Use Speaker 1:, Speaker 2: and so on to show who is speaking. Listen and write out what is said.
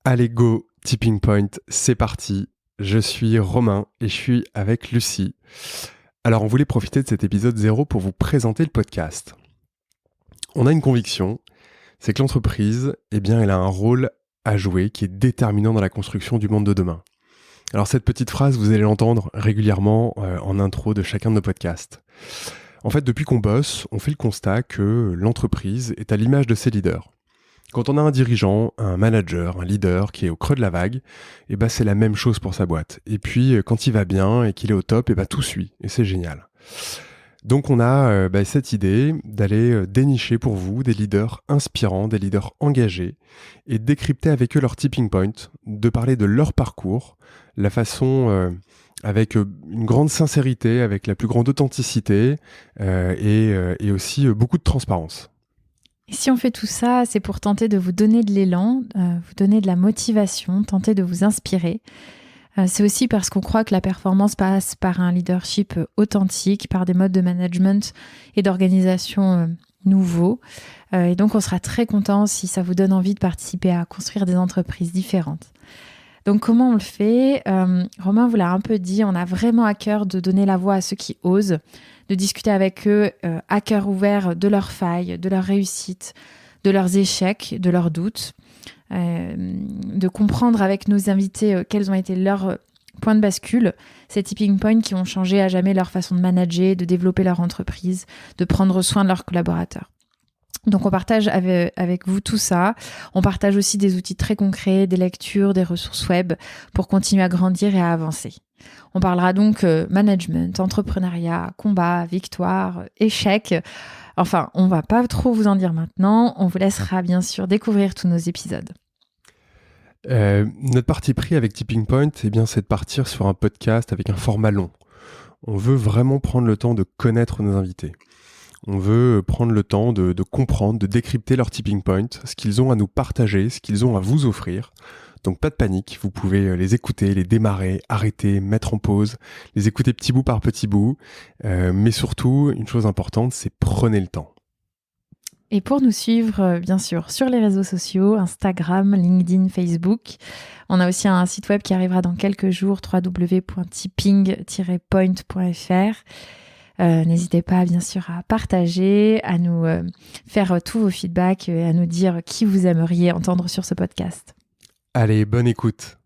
Speaker 1: Allez go, Tipping Point, c'est parti. Je suis Romain et je suis avec Lucie. Alors on voulait profiter de cet épisode 0 pour vous présenter le podcast. On a une conviction, c'est que l'entreprise, elle a un rôle à jouer qui est déterminant dans la construction du monde de demain. Alors cette petite phrase, vous allez l'entendre régulièrement en intro de chacun de nos podcasts. En fait, depuis qu'on bosse, on fait le constat que l'entreprise est à l'image de ses leaders. Quand on a un dirigeant, un manager, un leader qui est au creux de la vague, c'est la même chose pour sa boîte. Et puis, quand il va bien et qu'il est au top, tout suit. Et c'est génial. Donc, on a cette idée d'aller dénicher pour vous des leaders inspirants, des leaders engagés, et de décrypter avec eux leur tipping point, de parler de leur parcours, la façon avec une grande sincérité, avec la plus grande authenticité et aussi beaucoup de transparence.
Speaker 2: Et si on fait tout ça, c'est pour tenter de vous donner de l'élan, vous donner de la motivation, tenter de vous inspirer. C'est aussi parce qu'on croit que la performance passe par un leadership authentique, par des modes de management et d'organisation nouveaux. Et donc, on sera très content si ça vous donne envie de participer à construire des entreprises différentes. Donc, comment on le fait ? Romain vous l'a un peu dit, on a vraiment à cœur de donner la voix à ceux qui osent, de discuter avec eux à cœur ouvert de leurs failles, de leurs réussites, de leurs échecs, de leurs doutes, de comprendre avec nos invités quels ont été leurs points de bascule, ces tipping points qui ont changé à jamais leur façon de manager, de développer leur entreprise, de prendre soin de leurs collaborateurs. Donc on partage avec vous tout ça. On partage aussi des outils très concrets, des lectures, des ressources web pour continuer à grandir et à avancer. On parlera donc management, entrepreneuriat, combat, victoire, échec. Enfin, on va pas trop vous en dire maintenant. On vous laissera bien sûr découvrir tous nos épisodes.
Speaker 1: Notre parti pris avec Tipping Point, c'est de partir sur un podcast avec un format long. On veut vraiment prendre le temps de connaître nos invités. On veut prendre le temps de comprendre, de décrypter leur tipping point, ce qu'ils ont à nous partager, ce qu'ils ont à vous offrir. Donc pas de panique, vous pouvez les écouter, les démarrer, arrêter, mettre en pause, les écouter petit bout par petit bout. Mais surtout, une chose importante, c'est prenez le temps.
Speaker 2: Et pour nous suivre, bien sûr, sur les réseaux sociaux, Instagram, LinkedIn, Facebook. On a aussi un site web qui arrivera dans quelques jours, www.tipping-point.fr. N'hésitez pas bien sûr à partager, à nous faire tous vos feedbacks et à nous dire qui vous aimeriez entendre sur ce podcast.
Speaker 1: Allez, bonne écoute.